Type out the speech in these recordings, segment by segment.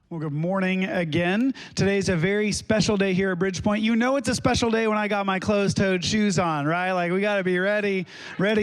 Well, good morning again. Today's a very special day here at Bridgepoint. You know it's a special day when I got my closed-toed shoes on, right? Like, we got to be ready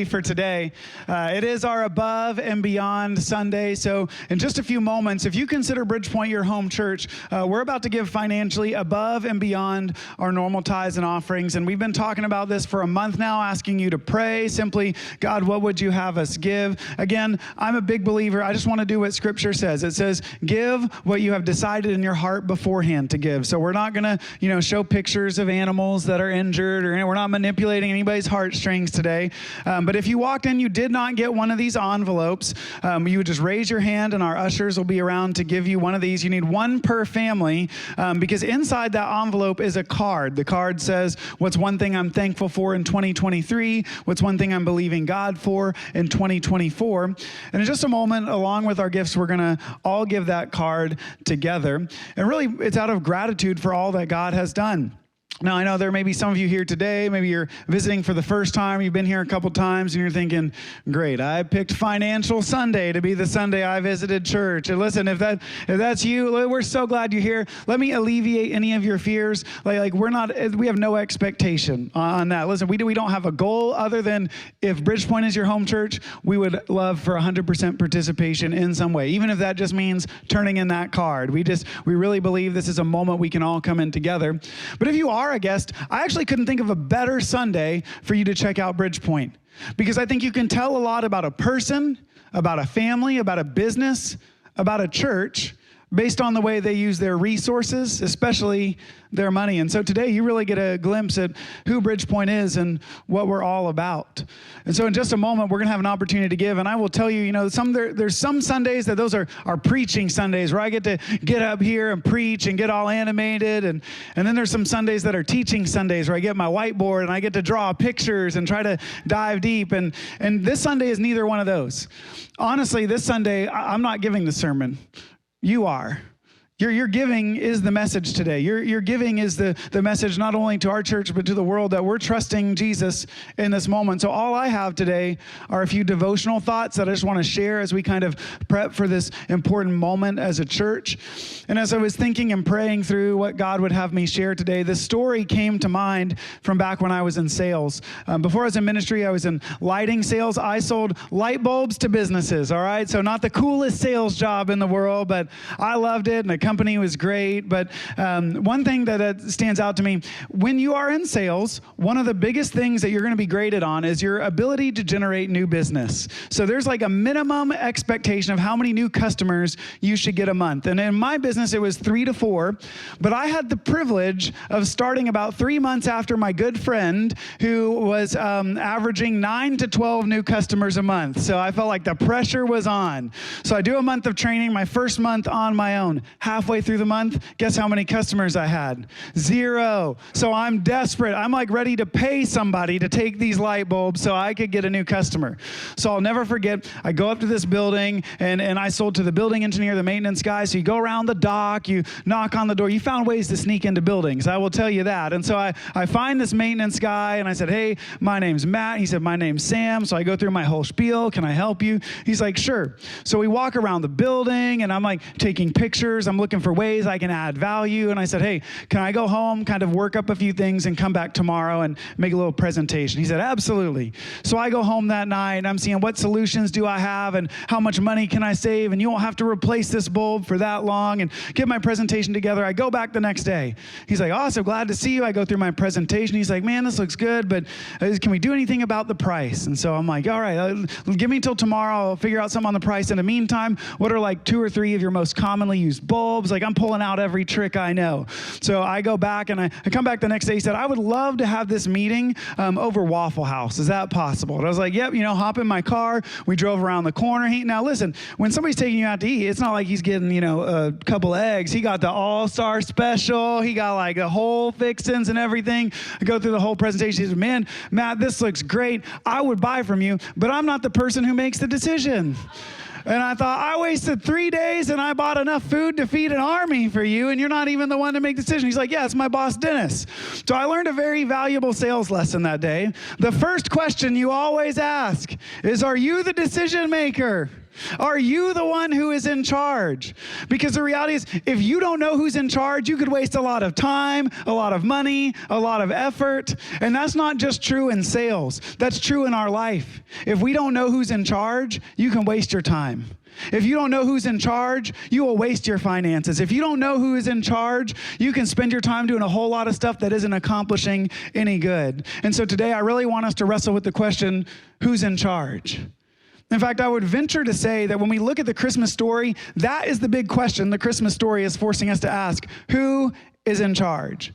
for today. It is our Above and Beyond Sunday, so in just a few moments, if you consider Bridgepoint your home church, we're about to give financially above and beyond our normal tithes and offerings, and we've been talking about this for a month now, asking you to pray simply, God, what would you have us give? Again, I'm a big believer. I just want to do what Scripture says. It says, give what you have decided in your heart beforehand to give. So we're not going to, show pictures of animals that are injured, or we're not manipulating anybody's heartstrings today. But if you walked in, you did not get one of these envelopes, you would just raise your hand and our ushers will be around to give you one of these. You need one per family because inside that envelope is a card. The card says, what's one thing I'm thankful for in 2023? What's one thing I'm believing God for in 2024? And in just a moment, along with our gifts, we're going to all give that card together. And really, it's out of gratitude for all that God has done. Now, I know there may be some of you here today, maybe you're visiting for the first time, you've been here a couple times, and you're thinking, great, I picked Financial Sunday to be the Sunday I visited church. And listen, if that's you, we're so glad you're here. Let me alleviate any of your fears. We have no expectation on that. Listen, we don't have a goal other than if Bridgepoint is your home church, we would love for 100% participation in some way, even if that just means turning in that card. We really believe this is a moment we can all come in together. But if you are a guest, I actually couldn't think of a better Sunday for you to check out Bridgepoint, because I think you can tell a lot about a person, about a family, about a business, about a church based on the way they use their resources, especially their money. And so today you really get a glimpse at who Bridgepoint is and what we're all about. And so in just a moment, we're going to have an opportunity to give. And I will tell you, there's some Sundays that those are preaching Sundays where I get to get up here and preach and get all animated. And then there's some Sundays that are teaching Sundays where I get my whiteboard and I get to draw pictures and try to dive deep. And this Sunday is neither one of those. Honestly, this Sunday, I'm not giving the sermon. You are. Your giving is the message today. Your giving is the message not only to our church, but to the world that we're trusting Jesus in this moment. So all I have today are a few devotional thoughts that I just want to share as we kind of prep for this important moment as a church. And as I was thinking and praying through what God would have me share today, this story came to mind from back when I was in sales. Before I was in ministry, I was in lighting sales. I sold light bulbs to businesses, all right? So not the coolest sales job in the world, but I loved it, and the company was great. But one thing that stands out to me, when you are in sales, one of the biggest things that you're going to be graded on is your ability to generate new business. So there's like a minimum expectation of how many new customers you should get a month. And in my business, it was 3 to 4. But I had the privilege of starting about 3 months after my good friend who was averaging 9 to 12 new customers a month. So I felt like the pressure was on. So I do a month of training, my first month on my own. Halfway through the month, guess how many customers I had? 0. So I'm desperate. I'm like ready to pay somebody to take these light bulbs so I could get a new customer. So I'll never forget, I go up to this building and I sold to the building engineer, the maintenance guy. So you go around the dock, you knock on the door. You found ways to sneak into buildings, I will tell you that. And so I find this maintenance guy and I said, hey, my name's Matt. He said, my name's Sam. So I go through my whole spiel. Can I help you? He's like, sure. So we walk around the building and I'm like taking pictures. I'm looking for ways I can add value. And I said, hey, can I go home, kind of work up a few things and come back tomorrow and make a little presentation? He said, absolutely. So I go home that night and I'm seeing what solutions do I have and how much money can I save? And you won't have to replace this bulb for that long, and get my presentation together. I go back the next day. He's like, oh, so glad to see you. I go through my presentation. He's like, man, this looks good, but can we do anything about the price? And so I'm like, all right, give me till tomorrow. I'll figure out something on the price. In the meantime, what are like 2 or 3 of your most commonly used bulbs? Like, I'm pulling out every trick I know. So I go back and I come back the next day. He said, I would love to have this meeting over Waffle House. Is that possible? And I was like, yep, hop in my car. We drove around the corner. Now listen, when somebody's taking you out to eat, it's not like he's getting, a couple eggs. He got the all-star special. He got like the whole fixins and everything. I go through the whole presentation. He said, man, Matt, this looks great. I would buy from you, but I'm not the person who makes the decision. And I thought, I wasted 3 days and I bought enough food to feed an army for you, and you're not even the one to make the decision. He's like, yeah, it's my boss, Dennis. So I learned a very valuable sales lesson that day. The first question you always ask is, are you the decision maker? Are you the one who is in charge? Because the reality is, if you don't know who's in charge, you could waste a lot of time, a lot of money, a lot of effort. And that's not just true in sales. That's true in our life. If we don't know who's in charge, you can waste your time. If you don't know who's in charge, you will waste your finances. If you don't know who is in charge, you can spend your time doing a whole lot of stuff that isn't accomplishing any good. And so today I really want us to wrestle with the question, who's in charge? In fact, I would venture to say that when we look at the Christmas story, that is the big question the Christmas story is forcing us to ask. Who is in charge?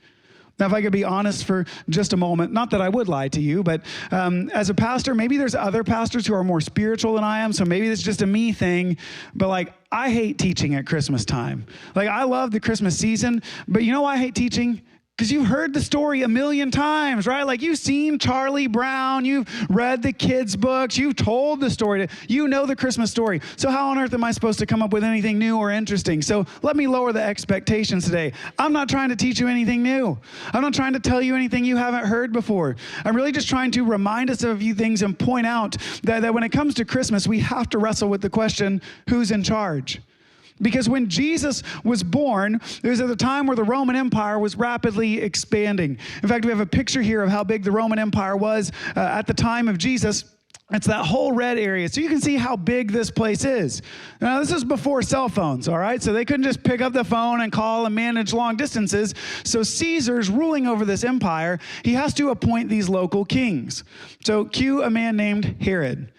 Now, if I could be honest for just a moment, not that I would lie to you, but as a pastor, maybe there's other pastors who are more spiritual than I am, so maybe it's just a me thing, but I hate teaching at Christmas time. I love the Christmas season, but you know why I hate teaching? Because you've heard the story a million times, right? You've seen Charlie Brown, you've read the kids' books, you've told the story, you know the Christmas story. So how on earth am I supposed to come up with anything new or interesting? So let me lower the expectations today. I'm not trying to teach you anything new. I'm not trying to tell you anything you haven't heard before. I'm really just trying to remind us of a few things and point out that when it comes to Christmas, we have to wrestle with the question, who's in charge? Because when Jesus was born, it was at the time where the Roman Empire was rapidly expanding. In fact, we have a picture here of how big the Roman Empire was at the time of Jesus. It's that whole red area. So you can see how big this place is. Now, this is before cell phones, all right? So they couldn't just pick up the phone and call and manage long distances. So Caesar's ruling over this empire. He has to appoint these local kings. So cue a man named Herod.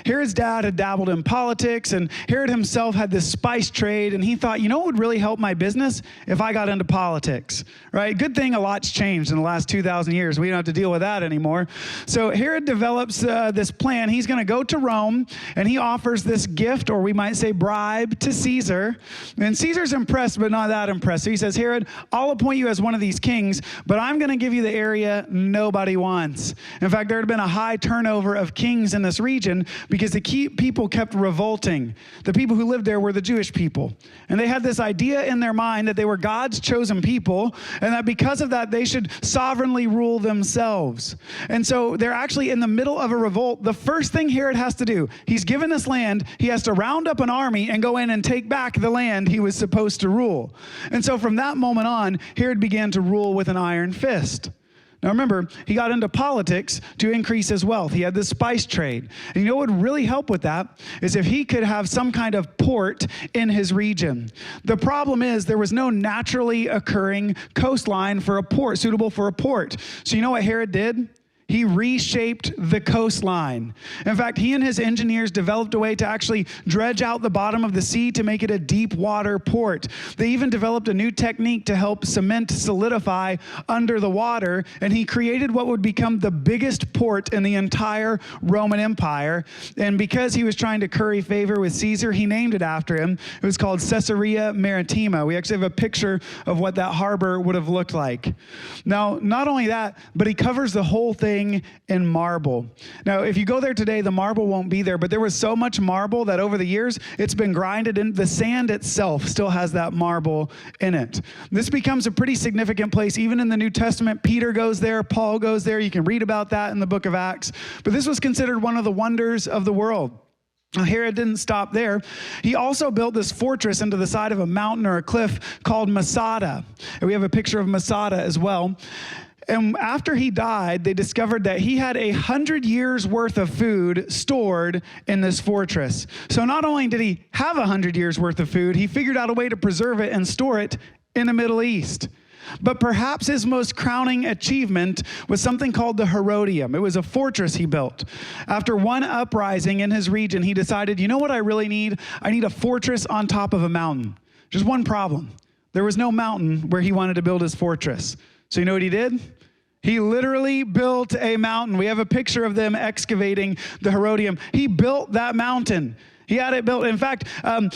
Herod's dad had dabbled in politics, and Herod himself had this spice trade, and he thought, you know what would really help my business? If I got into politics, right? Good thing a lot's changed in the last 2,000 years. We don't have to deal with that anymore. So Herod develops this plan. He's going to go to Rome, and he offers this gift, or we might say bribe, to Caesar. And Caesar's impressed, but not that impressed. So he says, Herod, I'll appoint you as one of these kings, but I'm going to give you the area nobody wants. In fact, there had been a high turnover of kings in this region, because the key people kept revolting. The people who lived there were the Jewish people. And they had this idea in their mind that they were God's chosen people, and that because of that, they should sovereignly rule themselves. And so they're actually in the middle of a revolt. The first thing Herod has to do, he's given this land, he has to round up an army and go in and take back the land he was supposed to rule. And so from that moment on, Herod began to rule with an iron fist. Now remember, he got into politics to increase his wealth. He had this spice trade. And you know what would really help with that is if he could have some kind of port in his region. The problem is there was no naturally occurring coastline for a port, suitable for a port. So you know what Herod did? He reshaped the coastline. In fact, he and his engineers developed a way to actually dredge out the bottom of the sea to make it a deep water port. They even developed a new technique to help cement solidify under the water, and he created what would become the biggest port in the entire Roman Empire. And because he was trying to curry favor with Caesar, he named it after him. It was called Caesarea Maritima. We actually have a picture of what that harbor would have looked like. Now, not only that, but he covers the whole thing in marble. Now, if you go there today, the marble won't be there, but there was so much marble that over the years, it's been grinded in. The sand itself still has that marble in it. This becomes a pretty significant place. Even in the New Testament, Peter goes there, Paul goes there. You can read about that in the book of Acts. But this was considered one of the wonders of the world. Now, Herod didn't stop there. He also built this fortress into the side of a mountain or a cliff called Masada. And we have a picture of Masada as well. And after he died, they discovered that he had 100 years worth of food stored in this fortress. So not only did he have 100 years worth of food, he figured out a way to preserve it and store it in the Middle East. But perhaps his most crowning achievement was something called the Herodium. It was a fortress he built. After one uprising in his region, he decided, you know what I really need? I need a fortress on top of a mountain. Just one problem. There was no mountain where he wanted to build his fortress. So you know what he did? He literally built a mountain. We have a picture of them excavating the Herodium. He built that mountain. He had it built. In fact,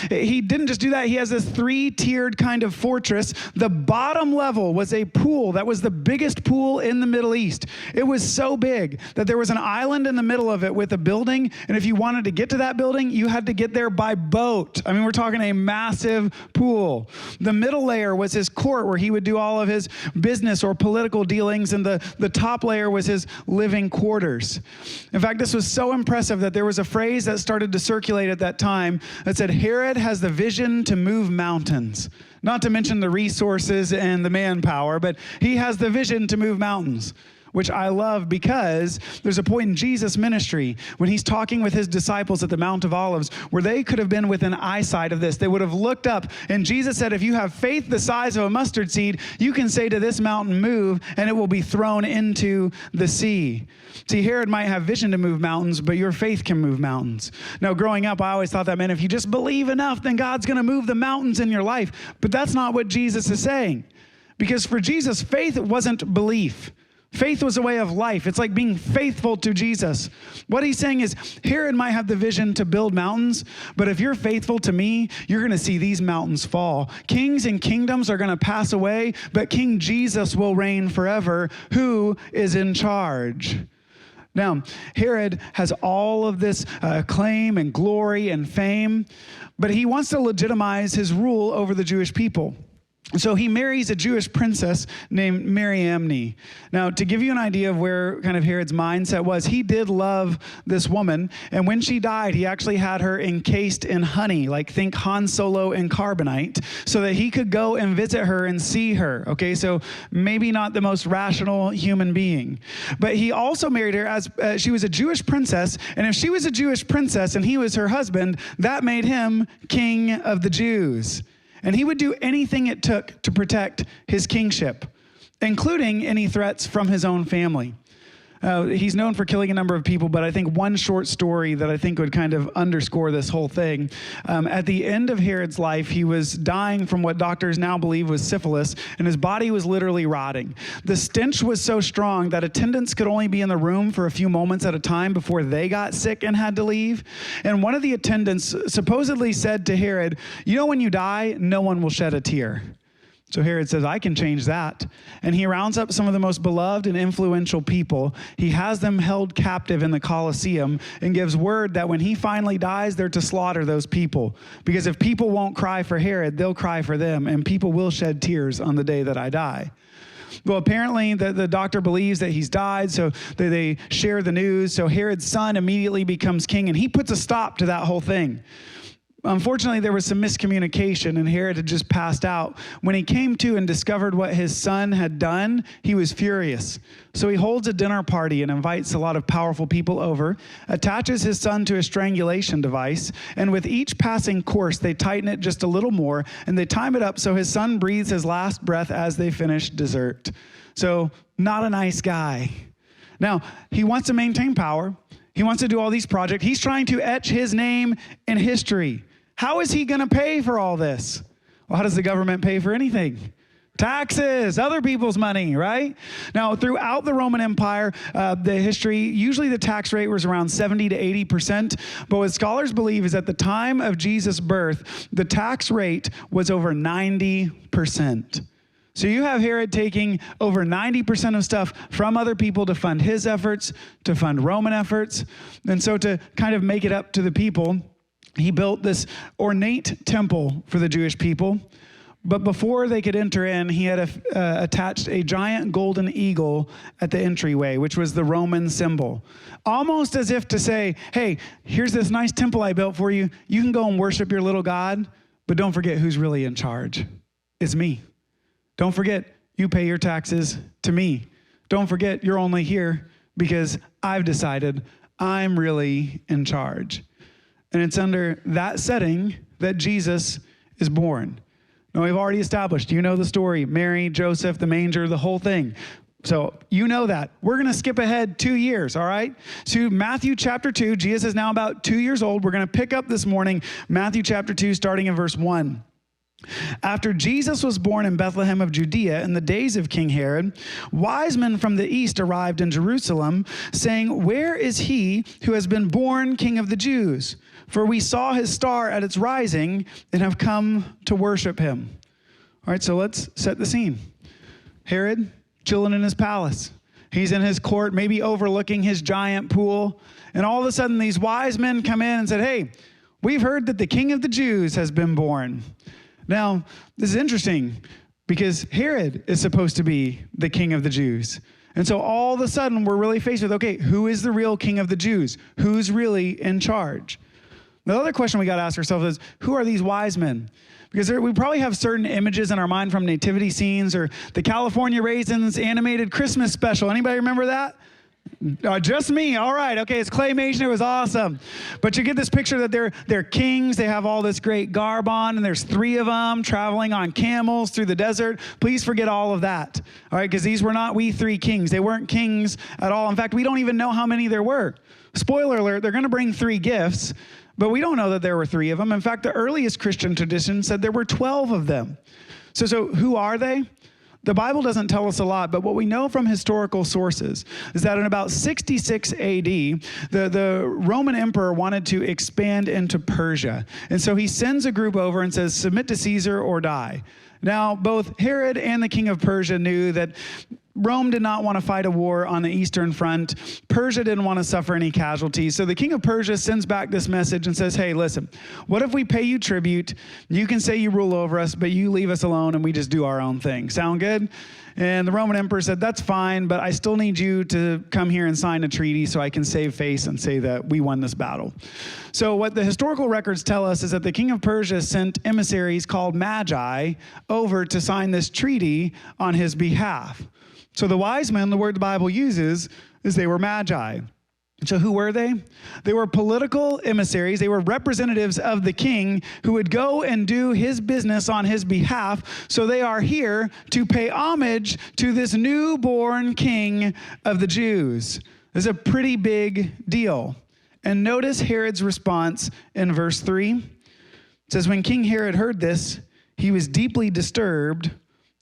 he didn't just do that. He has this 3-tiered kind of fortress. The bottom level was a pool that was the biggest pool in the Middle East. It was so big that there was an island in the middle of it with a building. And if you wanted to get to that building, you had to get there by boat. I mean, we're talking a massive pool. The middle layer was his court where he would do all of his business or political dealings. And the top layer was his living quarters. In fact, this was so impressive that there was a phrase that started to circulate at at that time that said, Herod has the vision to move mountains. Not to mention the resources and the manpower, but he has the vision to move mountains, which I love because there's a point in Jesus' ministry when he's talking with his disciples at the Mount of Olives where they could have been within eyesight of this. They would have looked up, and Jesus said, if you have faith the size of a mustard seed, you can say to this mountain, move, and it will be thrown into the sea. See, Herod might have vision to move mountains, but your faith can move mountains. Now, growing up, I always thought that meant if you just believe enough, then God's going to move the mountains in your life. But that's not what Jesus is saying. Because for Jesus, faith wasn't belief. Faith was a way of life. It's like being faithful to Jesus. What he's saying is, Herod might have the vision to build mountains, but if you're faithful to me, you're going to see these mountains fall. Kings and kingdoms are going to pass away, but King Jesus will reign forever. Who is in charge? Now, Herod has all of this acclaim and glory and fame, but he wants to legitimize his rule over the Jewish people. So he marries a Jewish princess named Mariamne. Now, to give you an idea of where kind of Herod's mindset was, he did love this woman. And when she died, he actually had her encased in honey, like think Han Solo in carbonite, so that he could go and visit her and see her. Okay, so maybe not the most rational human being. But he also married her as she was a Jewish princess. And if she was a Jewish princess and he was her husband, that made him king of the Jews. And he would do anything it took to protect his kingship, including any threats from his own family. He's known for killing a number of people, but I think one short story that I think would kind of underscore this whole thing. At the end of Herod's life, he was dying from what doctors now believe was syphilis, and his body was literally rotting. The stench was so strong that attendants could only be in the room for a few moments at a time before they got sick and had to leave. And one of the attendants supposedly said to Herod, "You know, when you die, no one will shed a tear." So Herod says, I can change that. And he rounds up some of the most beloved and influential people. He has them held captive in the Colosseum and gives word that when he finally dies, they're to slaughter those people. Because if people won't cry for Herod, they'll cry for them, and people will shed tears on the day that I die. Well, apparently the doctor believes that he's died, so they share the news. So Herod's son immediately becomes king, and he puts a stop to that whole thing. Unfortunately, there was some miscommunication, and Herod had just passed out. When he came to and discovered what his son had done, he was furious. So he holds a dinner party and invites a lot of powerful people over, attaches his son to a strangulation device, and with each passing course, they tighten it just a little more, and they time it up so his son breathes his last breath as they finish dessert. So, not a nice guy. Now, he wants to maintain power. He wants to do all these projects. He's trying to etch his name in history. How is he going to pay for all this? Well, how does the government pay for anything? Taxes, other people's money, right? Now, throughout the Roman Empire, the history, usually the tax rate was around 70 to 80%. But what scholars believe is at the time of Jesus' birth, the tax rate was over 90%. So you have Herod taking over 90% of stuff from other people to fund his efforts, to fund Roman efforts. And so to kind of make it up to the people, he built this ornate temple for the Jewish people. But before they could enter in, he had attached a giant golden eagle at the entryway, which was the Roman symbol. Almost as if to say, hey, here's this nice temple I built for you. You can go and worship your little God, but don't forget who's really in charge. It's me. Don't forget, you pay your taxes to me. Don't forget, you're only here because I've decided I'm really in charge. And it's under that setting that Jesus is born. Now, we've already established, you know the story, Mary, Joseph, the manger, the whole thing. So you know that. We're going to skip ahead 2 years, all right? To Matthew chapter 2. Jesus is now about 2 years old. We're going to pick up this morning, Matthew chapter 2, starting in verse 1. After Jesus was born in Bethlehem of Judea in the days of King Herod, wise men from the east arrived in Jerusalem, saying, "Where is he who has been born King of the Jews? For we saw his star at its rising and have come to worship him." All right, so let's set the scene. Herod, chilling in his palace. He's in his court, maybe overlooking his giant pool. And all of a sudden, these wise men come in and said, "Hey, we've heard that the King of the Jews has been born." Now, this is interesting because Herod is supposed to be the king of the Jews. And so all of a sudden, we're really faced with, okay, who is the real king of the Jews? Who's really in charge? The other question we got to ask ourselves is, who are these wise men? Because we probably have certain images in our mind from nativity scenes or the California Raisins animated Christmas special. Anybody remember that? Just me. All right. Okay. It's claymation. It was awesome. But you get this picture that they're kings. They have all this great garb on, and there's 3 of them traveling on camels through the desert. Please forget all of that. All right. Because these were not we 3 kings. They weren't kings at all. In fact, we don't even know how many there were. Spoiler alert, they're going to bring 3 gifts, but we don't know that there were 3 of them. In fact, the earliest Christian tradition said there were 12 of them. So who are they? The Bible doesn't tell us a lot, but what we know from historical sources is that in about 66 AD, the Roman emperor wanted to expand into Persia. And so he sends a group over and says, submit to Caesar or die. Now, both Herod and the king of Persia knew that Rome did not want to fight a war on the Eastern Front. Persia didn't want to suffer any casualties. So the king of Persia sends back this message and says, hey, listen, what if we pay you tribute? You can say you rule over us, but you leave us alone and we just do our own thing. Sound good? And the Roman emperor said, that's fine, but I still need you to come here and sign a treaty so I can save face and say that we won this battle. So what the historical records tell us is that the king of Persia sent emissaries called magi over to sign this treaty on his behalf. So the wise men, the word the Bible uses, is they were magi. So who were they? They were political emissaries. They were representatives of the king who would go and do his business on his behalf. So they are here to pay homage to this newborn king of the Jews. This is a pretty big deal. And notice Herod's response in verse 3. It says, when King Herod heard this, he was deeply disturbed,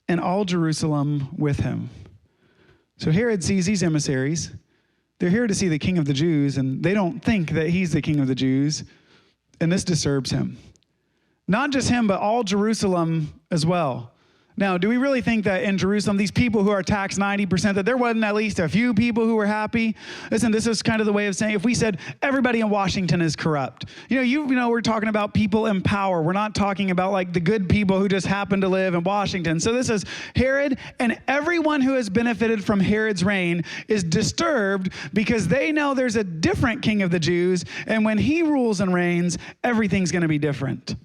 and all Jerusalem with him. So Herod sees these emissaries. They're here to see the king of the Jews, and they don't think that he's the king of the Jews, and this disturbs him. Not just him, but all Jerusalem as well. Now, do we really think that in Jerusalem, these people who are taxed 90%, that there wasn't at least a few people who were happy? Listen, this is kind of the way of saying, if we said everybody in Washington is corrupt, you know, we're talking about people in power. We're not talking about like the good people who just happen to live in Washington. So this is Herod, and everyone who has benefited from Herod's reign is disturbed because they know there's a different king of the Jews, and when he rules and reigns, everything's going to be different.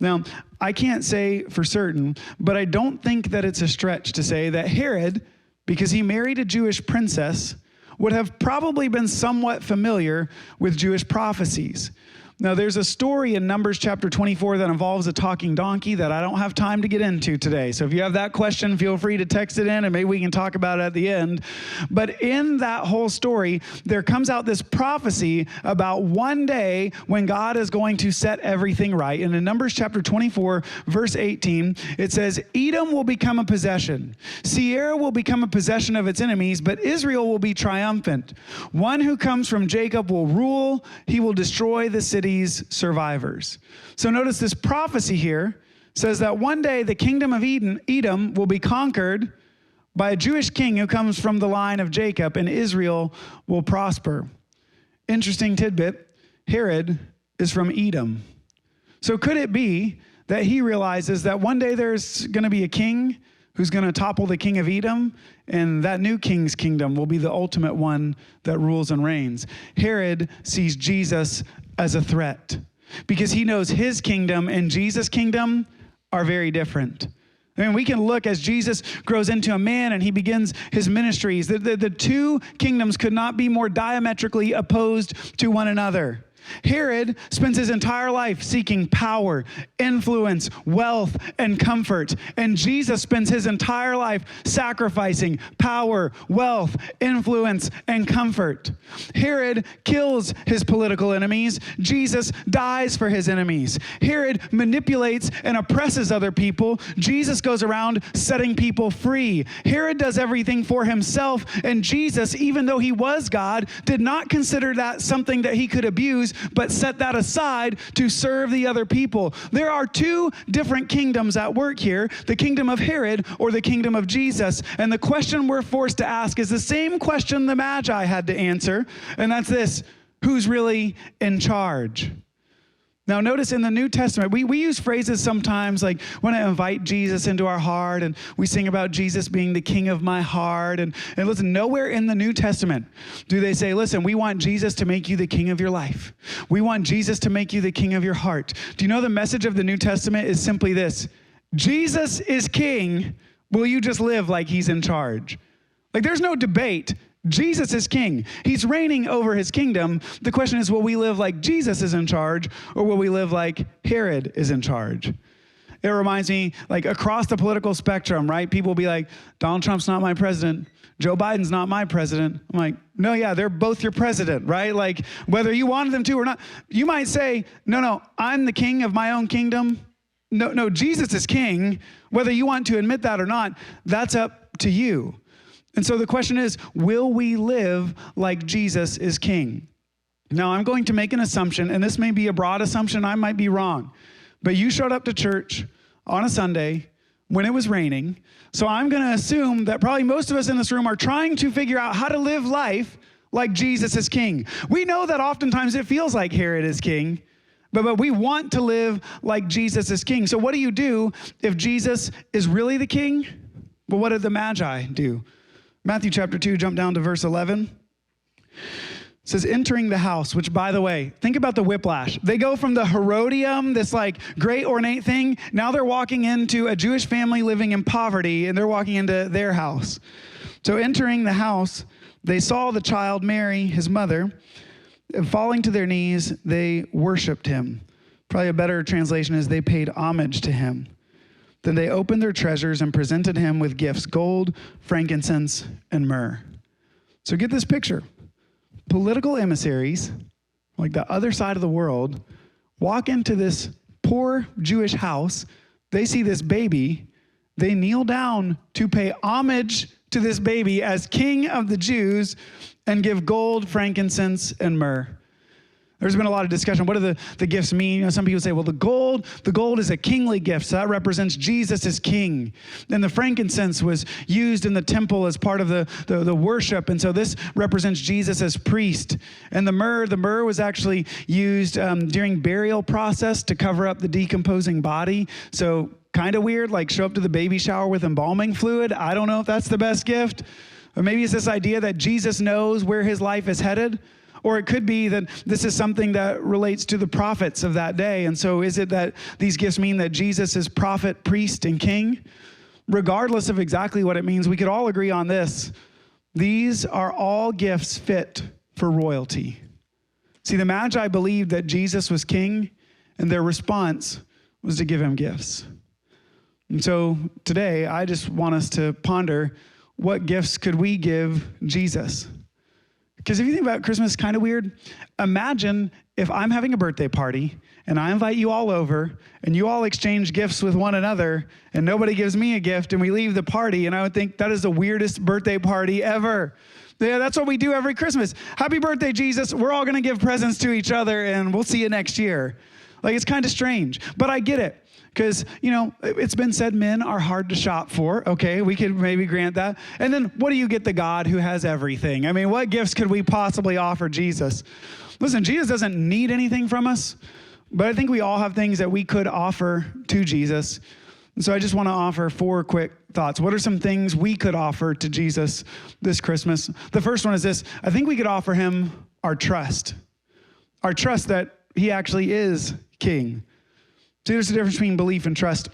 Now, I can't say for certain, but I don't think that it's a stretch to say that Herod, because he married a Jewish princess, would have probably been somewhat familiar with Jewish prophecies. Now, there's a story in Numbers chapter 24 that involves a talking donkey that I don't have time to get into today. So if you have that question, feel free to text it in and maybe we can talk about it at the end. But in that whole story, there comes out this prophecy about one day when God is going to set everything right. And in Numbers chapter 24, verse 18, it says, Edom will become a possession. Seir will become a possession of its enemies, but Israel will be triumphant. One who comes from Jacob will rule. He will destroy the city's survivors. So notice this prophecy here says that one day the kingdom of Edom will be conquered by a Jewish king who comes from the line of Jacob, and Israel will prosper. Interesting tidbit, Herod is from Edom. So could it be that he realizes that one day there's going to be a king who's going to topple the king of Edom, and that new king's kingdom will be the ultimate one that rules and reigns? Herod sees Jesus as a threat because he knows his kingdom and Jesus' kingdom are very different. I mean, we can look as Jesus grows into a man and he begins his ministries. The two kingdoms could not be more diametrically opposed to one another. Herod spends his entire life seeking power, influence, wealth, and comfort. And Jesus spends his entire life sacrificing power, wealth, influence, and comfort. Herod kills his political enemies. Jesus dies for his enemies. Herod manipulates and oppresses other people. Jesus goes around setting people free. Herod does everything for himself, and Jesus, even though he was God, did not consider that something that he could abuse, but set that aside to serve the other people. There are two different kingdoms at work here, the kingdom of Herod or the kingdom of Jesus. And the question we're forced to ask is the same question the Magi had to answer, and that's this: who's really in charge? Now, notice in the New Testament, we use phrases sometimes like, want to invite Jesus into our heart, and we sing about Jesus being the king of my heart. And listen, nowhere in the New Testament do they say, listen, we want Jesus to make you the king of your life. We want Jesus to make you the king of your heart. Do you know the message of the New Testament is simply this? Jesus is king. Will you just live like he's in charge? Like, there's no debate. Jesus is king. He's reigning over his kingdom. The question is, will we live like Jesus is in charge, or will we live like Herod is in charge? It reminds me, like, across the political spectrum, right? People will be like, Donald Trump's not my president. Joe Biden's not my president. I'm like, no, yeah, they're both your president, right? Like, whether you wanted them to or not, you might say, no, I'm the king of my own kingdom. No, Jesus is king. Whether you want to admit that or not, that's up to you. And so the question is, will we live like Jesus is king? Now, I'm going to make an assumption, and this may be a broad assumption, I might be wrong, but you showed up to church on a Sunday when it was raining, so I'm going to assume that probably most of us in this room are trying to figure out how to live life like Jesus is king. We know that oftentimes it feels like Herod is king, but we want to live like Jesus is king. So what do you do if Jesus is really the king? Well, what did the Magi do? Matthew chapter 2, jump down to verse 11. It says, entering the house, which, by the way, think about the whiplash. They go from the Herodium, this like great ornate thing. Now they're walking into a Jewish family living in poverty, and they're walking into their house. So entering the house, they saw the child Mary, his mother, and falling to their knees, they worshiped him. Probably a better translation is they paid homage to him. Then they opened their treasures and presented him with gifts, gold, frankincense, and myrrh. So get this picture. Political emissaries, like the other side of the world, walk into this poor Jewish house. They see this baby. They kneel down to pay homage to this baby as king of the Jews and give gold, frankincense, and myrrh. There's been a lot of discussion. What do the gifts mean? You know, some people say, well, the gold is a kingly gift. So that represents Jesus as king. And the frankincense was used in the temple as part of the worship. And so this represents Jesus as priest. And the myrrh was actually used during burial process to cover up the decomposing body. So kind of weird, like show up to the baby shower with embalming fluid. I don't know if that's the best gift. Or maybe it's this idea that Jesus knows where his life is headed. Or it could be that this is something that relates to the prophets of that day. And so is it that these gifts mean that Jesus is prophet, priest, and king? Regardless of exactly what it means, we could all agree on this. These are all gifts fit for royalty. See, the Magi believed that Jesus was king, and their response was to give him gifts. And so today, I just want us to ponder, what gifts could we give Jesus? Because if you think about Christmas, it's kind of weird. Imagine if I'm having a birthday party and I invite you all over and you all exchange gifts with one another and nobody gives me a gift and we leave the party, and I would think that is the weirdest birthday party ever. Yeah, that's what we do every Christmas. Happy birthday, Jesus. We're all going to give presents to each other and we'll see you next year. Like, it's kind of strange, but I get it. Because, you know, it's been said men are hard to shop for. Okay, we could maybe grant that. And then what do you get the God who has everything? I mean, what gifts could we possibly offer Jesus? Listen, Jesus doesn't need anything from us, but I think we all have things that we could offer to Jesus. And so I just want to offer 4 quick thoughts. What are some things we could offer to Jesus this Christmas? The first one is this. I think we could offer him our trust that he actually is king. See, there's a difference between belief and trust.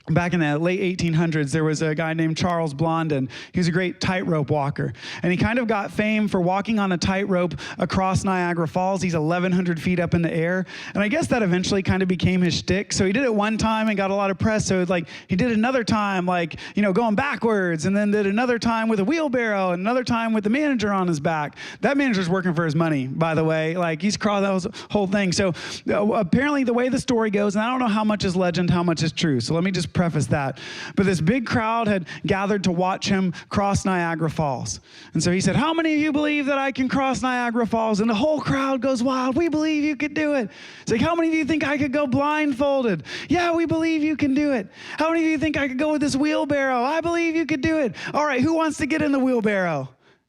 Back in the late 1800s, there was a guy named Charles Blondin. He was a great tightrope walker. And he kind of got fame for walking on a tightrope across Niagara Falls. He's 1,100 feet up in the air. And I guess that eventually kind of became his shtick. So he did it one time and got a lot of press. So like he did another time, like, you know, going backwards, and then did another time with a wheelbarrow and another time with the manager on his back. That manager's working for his money, by the way. Like, he's crossed that whole thing. So apparently the way the story goes, and I don't know how much is legend, how much is true. So let me just preface that. But this big crowd had gathered to watch him cross Niagara Falls. And so he said, how many of you believe that I can cross Niagara Falls? And the whole crowd goes wild. We believe you could do it. It's like, how many of you think I could go blindfolded? Yeah, we believe you can do it. How many of you think I could go with this wheelbarrow? I believe you could do it. All right, who wants to get in the wheelbarrow?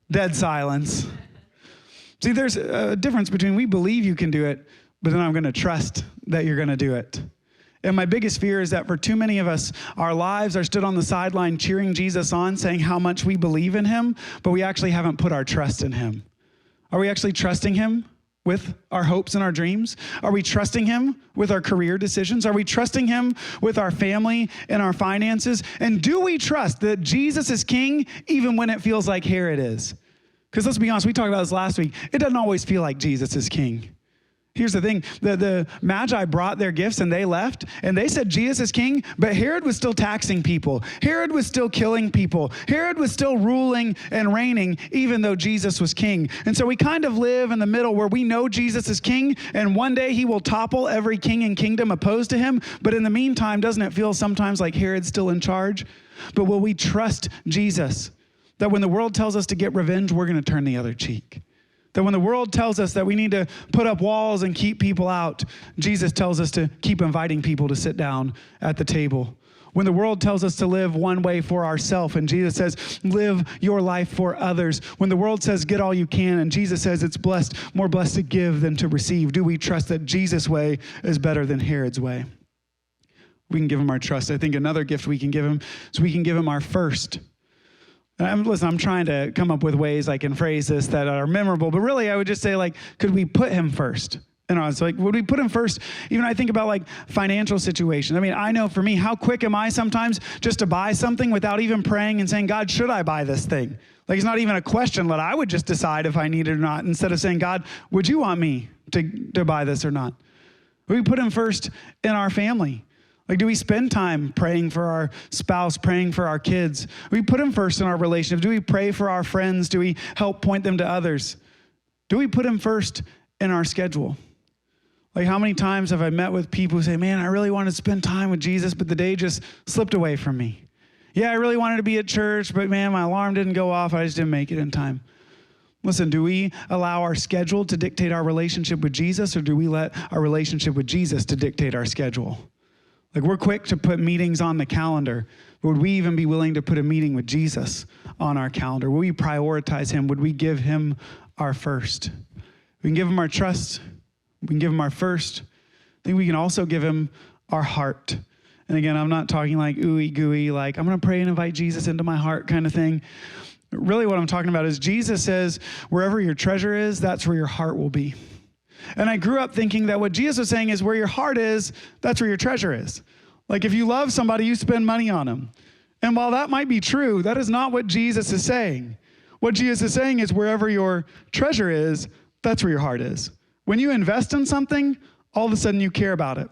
Dead silence. See, there's a difference between we believe you can do it, but then I'm going to trust that you're going to do it. And my biggest fear is that for too many of us, our lives are stood on the sideline cheering Jesus on, saying how much we believe in him, but we actually haven't put our trust in him. Are we actually trusting him with our hopes and our dreams? Are we trusting him with our career decisions? Are we trusting him with our family and our finances? And do we trust that Jesus is king even when it feels like Herod is? Because let's be honest, we talked about this last week. It doesn't always feel like Jesus is king. Here's the thing, the Magi brought their gifts and they left, and they said Jesus is king, but Herod was still taxing people. Herod was still killing people. Herod was still ruling and reigning, even though Jesus was king. And so we kind of live in the middle where we know Jesus is king, and one day he will topple every king and kingdom opposed to him. But in the meantime, doesn't it feel sometimes like Herod's still in charge? But will we trust Jesus? That when the world tells us to get revenge, we're going to turn the other cheek. That when the world tells us that we need to put up walls and keep people out, Jesus tells us to keep inviting people to sit down at the table. When the world tells us to live one way for ourselves, and Jesus says, live your life for others. When the world says, get all you can, and Jesus says it's more blessed to give than to receive, do we trust that Jesus' way is better than Herod's way? We can give him our trust. I think another gift we can give him is we can give him our first. Listen, I'm trying to come up with ways I can phrase this that are memorable, but really I would just say, like, could we put him first? And I was like, would we put him first? Even I think about like financial situations. I mean, I know for me, how quick am I sometimes just to buy something without even praying and saying, God, should I buy this thing? Like, it's not even a question that I would just decide if I need it or not, instead of saying, God, would you want me to buy this or not? We put him first in our family. Like, do we spend time praying for our spouse, praying for our kids? Do we put him first in our relationship? Do we pray for our friends? Do we help point them to others? Do we put him first in our schedule? Like, how many times have I met with people who say, man, I really want to spend time with Jesus, but the day just slipped away from me. Yeah, I really wanted to be at church, but man, my alarm didn't go off. I just didn't make it in time. Listen, do we allow our schedule to dictate our relationship with Jesus, or do we let our relationship with Jesus to dictate our schedule? Like, we're quick to put meetings on the calendar. Would we even be willing to put a meeting with Jesus on our calendar? Would we prioritize him? Would we give him our first? We can give him our trust. We can give him our first. I think we can also give him our heart. And again, I'm not talking like ooey gooey, like I'm going to pray and invite Jesus into my heart kind of thing. Really what I'm talking about is Jesus says, wherever your treasure is, that's where your heart will be. And I grew up thinking that what Jesus was saying is where your heart is, that's where your treasure is. Like, if you love somebody, you spend money on them. And while that might be true, that is not what Jesus is saying. What Jesus is saying is wherever your treasure is, that's where your heart is. When you invest in something, all of a sudden you care about it.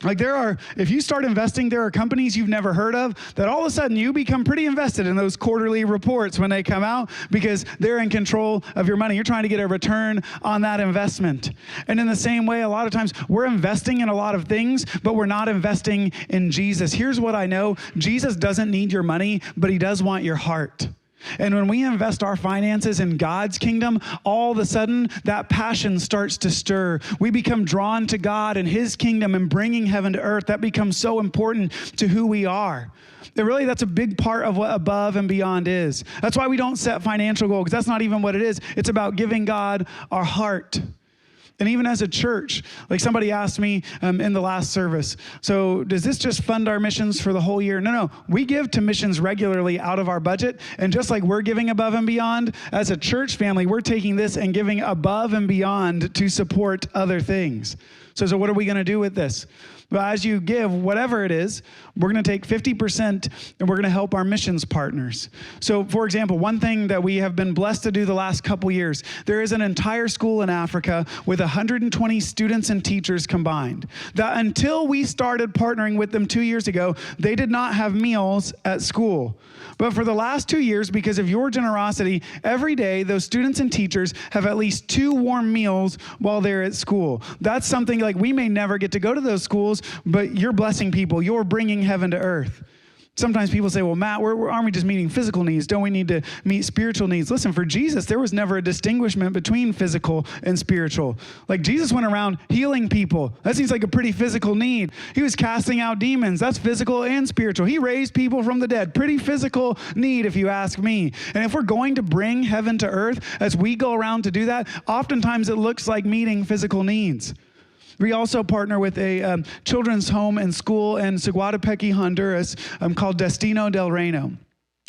Like, if you start investing, there are companies you've never heard of that all of a sudden you become pretty invested in those quarterly reports when they come out because they're in control of your money. You're trying to get a return on that investment. And in the same way, a lot of times we're investing in a lot of things, but we're not investing in Jesus. Here's what I know. Jesus doesn't need your money, but he does want your heart. And when we invest our finances in God's kingdom, all of a sudden that passion starts to stir. We become drawn to God and his kingdom and bringing heaven to earth. That becomes so important to who we are. And really, that's a big part of what above and beyond is. That's why we don't set financial goals, because that's not even what it is. It's about giving God our heart. And even as a church, like somebody asked me in the last service, so does this just fund our missions for the whole year? No. We give to missions regularly out of our budget. And just like we're giving above and beyond, as a church family, we're taking this and giving above and beyond to support other things. So what are we going to do with this? Well, as you give, whatever it is, we're going to take 50% and we're going to help our missions partners. So, for example, one thing that we have been blessed to do the last couple years, there is an entire school in Africa with 120 students and teachers combined. That until we started partnering with them 2 years ago, they did not have meals at school. But for the last 2 years, because of your generosity, every day those students and teachers have at least 2 warm meals while they're at school. That's something like we may never get to go to those schools, but you're blessing people. You're bringing heaven to earth. Sometimes people say, well, Matt, aren't we just meeting physical needs? Don't we need to meet spiritual needs? Listen, for Jesus, there was never a distinguishment between physical and spiritual. Like, Jesus went around healing people. That seems like a pretty physical need. He was casting out demons. That's physical and spiritual. He raised people from the dead. Pretty physical need, if you ask me. And if we're going to bring heaven to earth, as we go around to do that, oftentimes it looks like meeting physical needs. We also partner with a children's home and school in Seguatepec, Honduras, called Destino del Reino.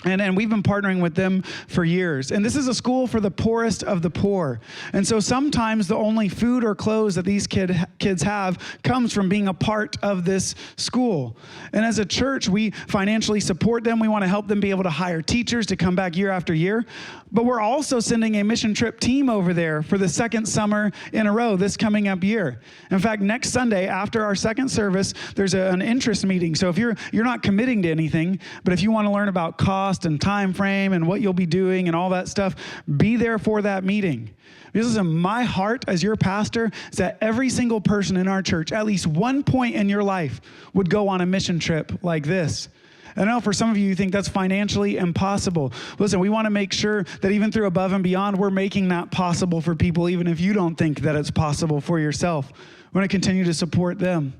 And we've been partnering with them for years. And this is a school for the poorest of the poor. And so sometimes the only food or clothes that these kids have comes from being a part of this school. And as a church, we financially support them. We want to help them be able to hire teachers to come back year after year. But we're also sending a mission trip team over there for the second summer in a row this coming up year. In fact, next Sunday after our second service, there's an interest meeting. So if you're not committing to anything, but if you want to learn about cost and time frame and what you'll be doing and all that stuff, be there for that meeting. Because listen, my heart as your pastor is that every single person in our church, at least one point in your life, would go on a mission trip like this. I know for some of you, you think that's financially impossible. Listen, we want to make sure that even through Above and Beyond, we're making that possible for people, even if you don't think that it's possible for yourself. We want to continue to support them.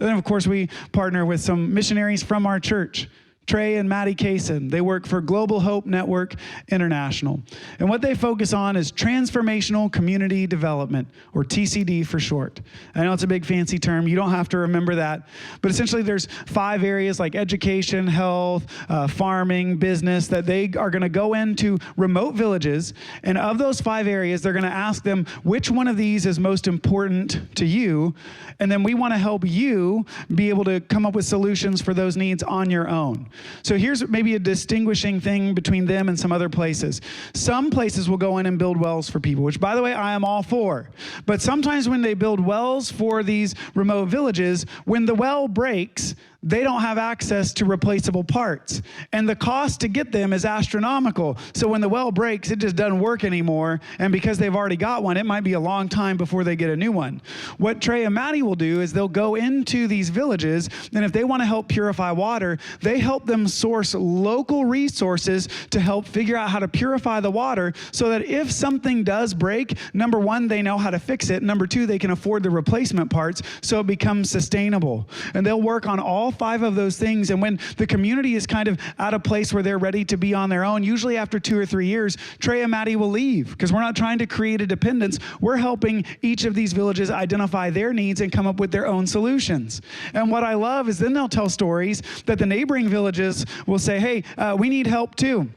And then, of course, we partner with some missionaries from our church. Trey and Maddie Kaysen. They work for Global Hope Network International. And what they focus on is transformational community development, or TCD for short. I know it's a big fancy term. You don't have to remember that. But essentially there's 5 areas like education, health, farming, business, that they are going to go into remote villages. And of those 5 areas, they're going to ask them which one of these is most important to you. And then we want to help you be able to come up with solutions for those needs on your own. So here's maybe a distinguishing thing between them and some other places. Some places will go in and build wells for people, which, by the way, I am all for. But sometimes when they build wells for these remote villages, when the well breaks, they don't have access to replaceable parts. And the cost to get them is astronomical. So when the well breaks, it just doesn't work anymore. And because they've already got one, it might be a long time before they get a new one. What Trey and Maddie will do is they'll go into these villages, and if they want to help purify water, they help them source local resources to help figure out how to purify the water so that if something does break, number one, they know how to fix it. Number two, they can afford the replacement parts so it becomes sustainable. And they'll work on all 5 of those things. And when the community is kind of at a place where they're ready to be on their own, usually after 2 or 3 years, Trey and Maddie will leave because we're not trying to create a dependence. We're helping each of these villages identify their needs and come up with their own solutions. And what I love is then they'll tell stories that the neighboring villages will say, hey, we need help too.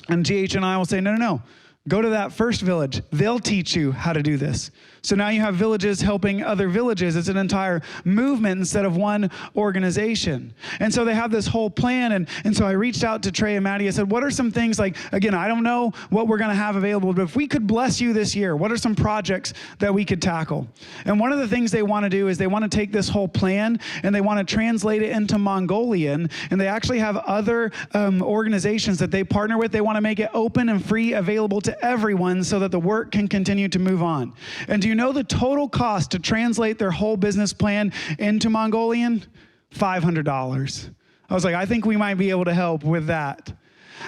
And GH and I will say, no. Go to that first village. They'll teach you how to do this. So now you have villages helping other villages. It's an entire movement instead of one organization. And so they have this whole plan. And so I reached out to Trey and Maddie. I said, what are some things like, again, I don't know what we're going to have available, but if we could bless you this year, what are some projects that we could tackle? And one of the things they want to do is they want to take this whole plan and they want to translate it into Mongolian. And they actually have other organizations that they partner with. They want to make it open and free, available to everyone so that the work can continue to move on. And do you know the total cost to translate their whole business plan into Mongolian? $500. I was like, I think we might be able to help with that.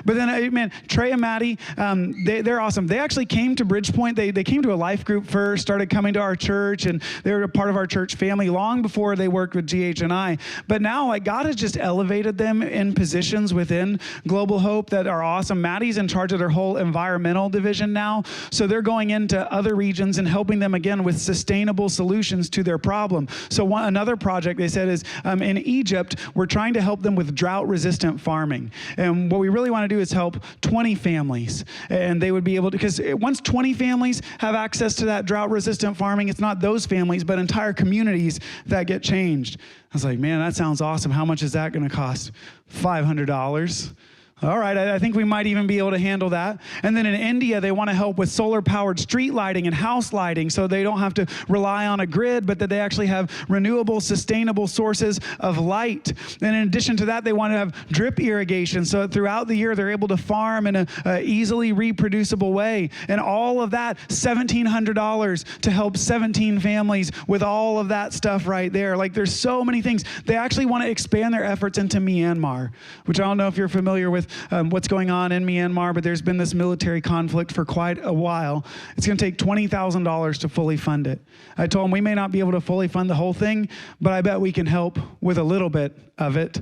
But then, man, Trey and Maddie, they're awesome. They actually came to Bridgepoint. They came to a life group first, started coming to our church, and they were a part of our church family long before they worked with GH and I. But now, like, God has just elevated them in positions within Global Hope that are awesome. Maddie's in charge of their whole environmental division now. So they're going into other regions and helping them, again, with sustainable solutions to their problem. So another project they said is in Egypt, we're trying to help them with drought-resistant farming. And what we really want to do is help 20 families, and they would be able to, because once 20 families have access to that drought-resistant farming, it's not those families, but entire communities that get changed. I was like, man, that sounds awesome. How much is that going to cost? $500. All right, I think we might even be able to handle that. And then in India, they want to help with solar-powered street lighting and house lighting so they don't have to rely on a grid, but that they actually have renewable, sustainable sources of light. And in addition to that, they want to have drip irrigation so that throughout the year, they're able to farm in a easily reproducible way. And all of that, $1,700 to help 17 families with all of that stuff right there. Like, there's so many things. They actually want to expand their efforts into Myanmar, which I don't know if you're familiar with what's going on in Myanmar, but there's been this military conflict for quite a while. It's going to take $20,000 to fully fund it. I told them we may not be able to fully fund the whole thing, but I bet we can help with a little bit of it.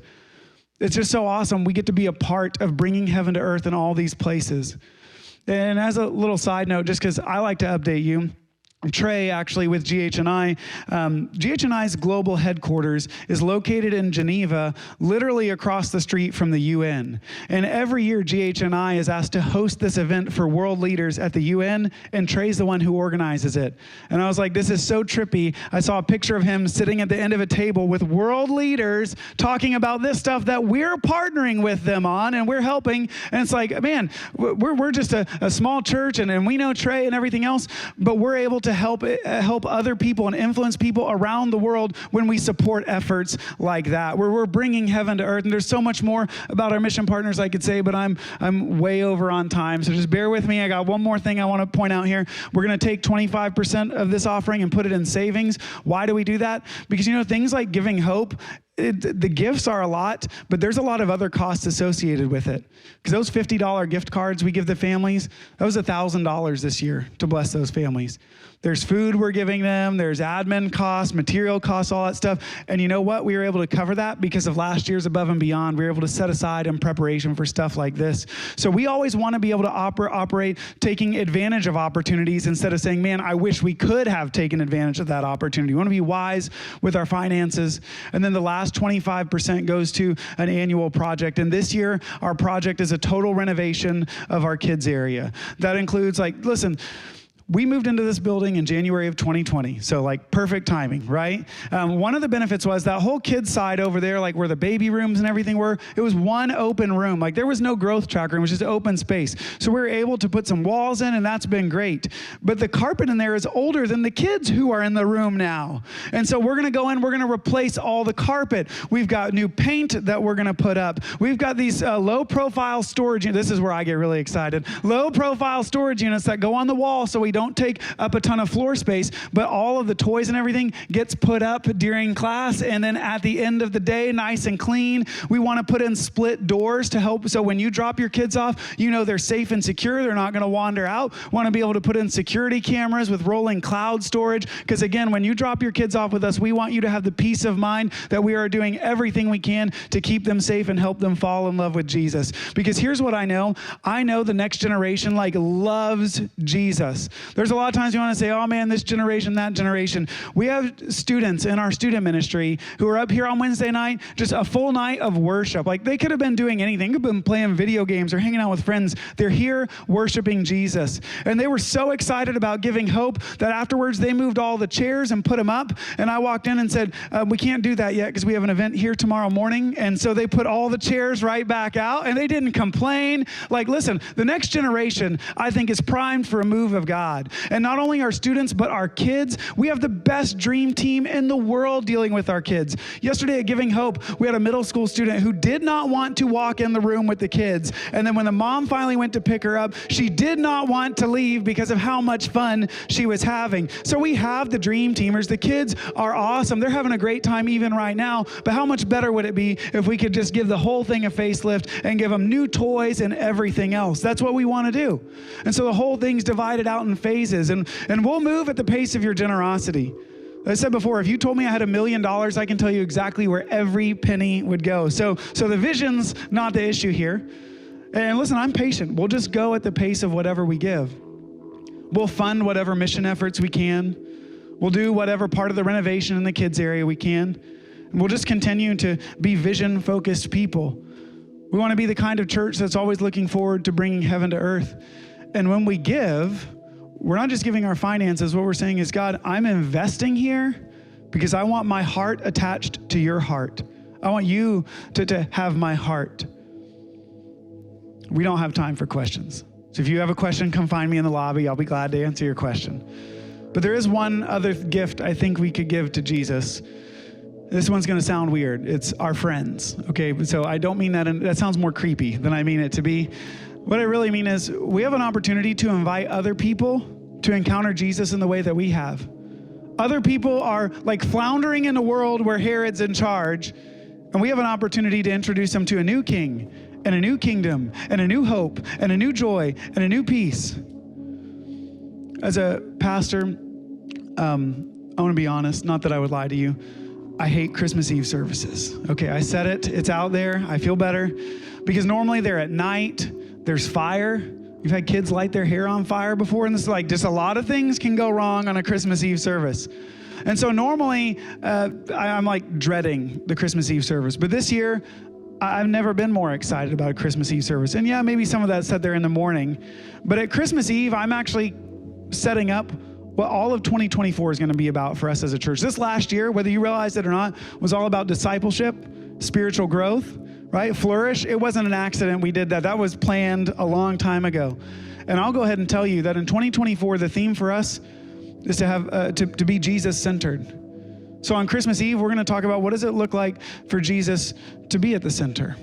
It's just so awesome. We get to be a part of bringing heaven to earth in all these places. And as a little side note, just because I like to update you, Trey, actually, with GH&I. GH&I's global headquarters is located in Geneva, literally across the street from the UN. And every year, GH&I is asked to host this event for world leaders at the UN, and Trey's the one who organizes it. And I was like, this is so trippy. I saw a picture of him sitting at the end of a table with world leaders talking about this stuff that we're partnering with them on, and we're helping. And it's like, man, we're just a small church, and we know Trey and everything else, but we're able to help other people and influence people around the world when we support efforts like that, where we're bringing heaven to earth. And there's so much more about our mission partners I could say, but I'm way over on time. So just bear with me. I got one more thing I want to point out here. We're going to take 25% of this offering and put it in savings. Why do we do that? Because, things like Giving Hope, the gifts are a lot, but there's a lot of other costs associated with it. Because those $50 gift cards we give the families, that was $1,000 this year to bless those families. There's food we're giving them, there's admin costs, material costs, all that stuff. And you know what? We were able to cover that because of last year's Above and Beyond. We were able to set aside in preparation for stuff like this. So we always want to be able to operate taking advantage of opportunities instead of saying, man, I wish we could have taken advantage of that opportunity. We want to be wise with our finances. And then the last 25% goes to an annual project. And this year, our project is a total renovation of our kids area. That includes, listen, we moved into this building in January of 2020, so perfect timing, right? One of the benefits was that whole kids side over there, where the baby rooms and everything were, it was one open room. There was no growth tracker, it was just open space. So we were able to put some walls in, and that's been great. But the carpet in there is older than the kids who are in the room now. And so we're gonna go in, we're gonna replace all the carpet. We've got new paint that we're gonna put up. We've got these low profile storage units. This is where I get really excited. Low profile storage units that go on the wall so we don't take up a ton of floor space, but all of the toys and everything gets put up during class, and then at the end of the day, nice and clean. We want to put in split doors to help, so when you drop your kids off, they're safe and secure. They're not going to wander out. Want to be able to put in security cameras with rolling cloud storage, because again, when you drop your kids off with us, we want you to have the peace of mind that we are doing everything we can to keep them safe and help them fall in love with Jesus. Because here's what I know the next generation loves Jesus. There's a lot of times you want to say, oh man, this generation, that generation. We have students in our student ministry who are up here on Wednesday night, just a full night of worship. They could have been doing anything. They could have been playing video games or hanging out with friends. They're here worshiping Jesus. And they were so excited about Giving Hope that afterwards they moved all the chairs and put them up. And I walked in and said, we can't do that yet because we have an event here tomorrow morning. And so they put all the chairs right back out, and they didn't complain. Listen, the next generation, I think, is primed for a move of God. And not only our students, but our kids. We have the best dream team in the world dealing with our kids. Yesterday at Giving Hope, we had a middle school student who did not want to walk in the room with the kids. And then when the mom finally went to pick her up, she did not want to leave because of how much fun she was having. So we have the dream teamers. The kids are awesome. They're having a great time even right now. But how much better would it be if we could just give the whole thing a facelift and give them new toys and everything else? That's what we want to do. And so the whole thing's divided out in phases. And we'll move at the pace of your generosity. I said before, if you told me I had $1 million, I can tell you exactly where every penny would go. So the vision's not the issue here. And listen, I'm patient. We'll just go at the pace of whatever we give. We'll fund whatever mission efforts we can. We'll do whatever part of the renovation in the kids area we can. And we'll just continue to be vision-focused people. We want to be the kind of church that's always looking forward to bringing heaven to earth. And when we give, we're not just giving our finances. What we're saying is, God, I'm investing here because I want my heart attached to your heart. I want you to have my heart. We don't have time for questions. So if you have a question, come find me in the lobby. I'll be glad to answer your question. But there is one other gift I think we could give to Jesus. This one's going to sound weird. It's our friends. Okay, so I don't mean that, that sounds more creepy than I mean it to be. What I really mean is we have an opportunity to invite other people to encounter Jesus in the way that we have. Other people are floundering in a world where Herod's in charge, and we have an opportunity to introduce them to a new king and a new kingdom and a new hope and a new joy and a new peace. As a pastor, I want to be honest, not that I would lie to you. I hate Christmas Eve services. Okay, I said it. It's out there. I feel better. Because normally they're at night. There's fire. You've had kids light their hair on fire before, and this is like just a lot of things can go wrong on a Christmas Eve service. And so normally I'm like dreading the Christmas Eve service, but this year I've never been more excited about a Christmas Eve service. And yeah, maybe some of that said there in the morning, but at Christmas Eve, I'm actually setting up what all of 2024 is going to be about for us as a church. This last year, whether you realize it or not, was all about discipleship, spiritual growth, right? Flourish. It wasn't an accident we did that. That was planned a long time ago. And I'll go ahead and tell you that in 2024, the theme for us is to have to be Jesus-centered. So on Christmas Eve, we're going to talk about what does it look like for Jesus to be at the center.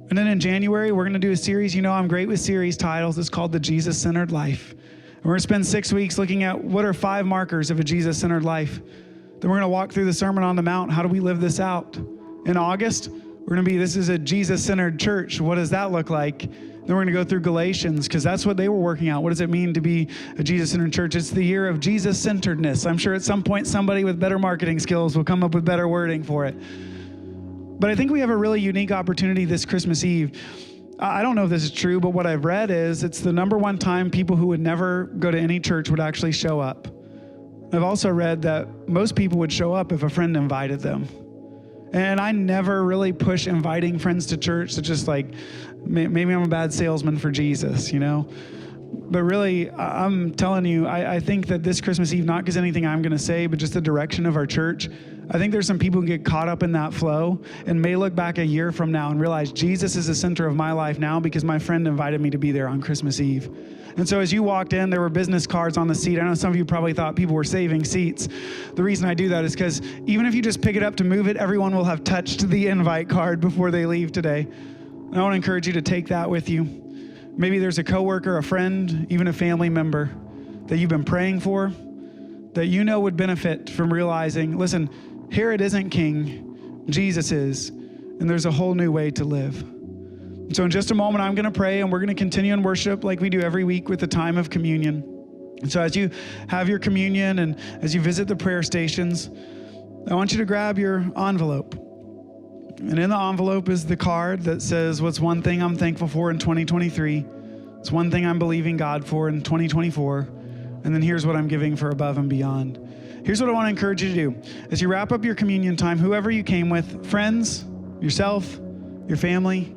And then in January, we're going to do a series. You know, I'm great with series titles. It's called The Jesus-Centered Life. And we're going to spend 6 weeks looking at what are 5 markers of a Jesus-centered life. Then we're going to walk through the Sermon on the Mount. How do we live this out? In August, we're going to be, this is a Jesus-centered church. What does that look like? Then we're going to go through Galatians, because that's what they were working out. What does it mean to be a Jesus-centered church? It's the year of Jesus-centeredness. I'm sure at some point somebody with better marketing skills will come up with better wording for it. But I think we have a really unique opportunity this Christmas Eve. I don't know if this is true, but what I've read is it's the number one time people who would never go to any church would actually show up. I've also read that most people would show up if a friend invited them. And I never really push inviting friends to church. It's just like, maybe I'm a bad salesman for Jesus, you know? But really, I'm telling you, I think that this Christmas Eve, not because anything I'm going to say, but just the direction of our church, I think there's some people who get caught up in that flow and may look back a year from now and realize Jesus is the center of my life now because my friend invited me to be there on Christmas Eve. And so as you walked in, there were business cards on the seat. I know some of you probably thought people were saving seats. The reason I do that is because even if you just pick it up to move it, everyone will have touched the invite card before they leave today. And I want to encourage you to take that with you. Maybe there's a coworker, a friend, even a family member that you've been praying for that you know would benefit from realizing, listen, Herod isn't king, Jesus is, and there's a whole new way to live. So in just a moment, I'm going to pray, and we're going to continue in worship like we do every week with the time of communion. And so as you have your communion and as you visit the prayer stations, I want you to grab your envelope. And in the envelope is the card that says, what's one thing I'm thankful for in 2023? It's one thing I'm believing God for in 2024. And then here's what I'm giving for above and beyond. Here's what I want to encourage you to do. As you wrap up your communion time, whoever you came with, friends, yourself, your family,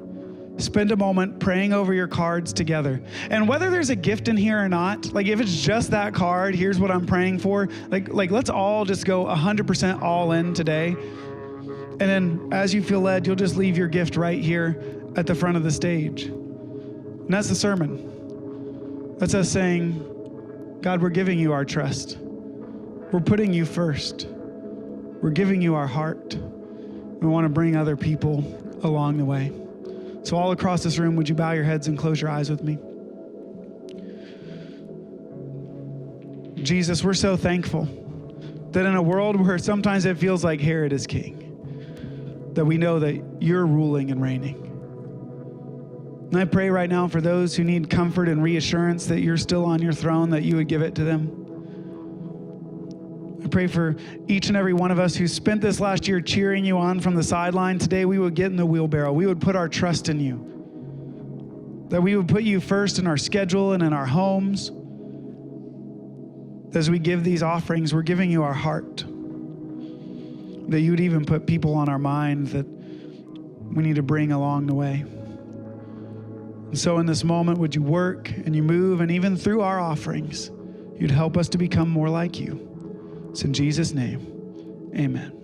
spend a moment praying over your cards together. And whether there's a gift in here or not, like if it's just that card, here's what I'm praying for. Like let's all just go 100% all in today. And then as you feel led, you'll just leave your gift right here at the front of the stage. And that's the sermon. That's us saying, God, we're giving you our trust. We're putting you first. We're giving you our heart. We want to bring other people along the way. So all across this room, would you bow your heads and close your eyes with me? Jesus, we're so thankful that in a world where sometimes it feels like Herod is king, that we know that you're ruling and reigning. And I pray right now for those who need comfort and reassurance that you're still on your throne, that you would give it to them. I pray for each and every one of us who spent this last year cheering you on from the sideline. Today we would get in the wheelbarrow. We would put our trust in you. That we would put you first in our schedule and in our homes. As we give these offerings, we're giving you our heart. That you would even put people on our mind that we need to bring along the way. And so in this moment, would you work and you move, and even through our offerings, you'd help us to become more like you. It's in Jesus' name, amen.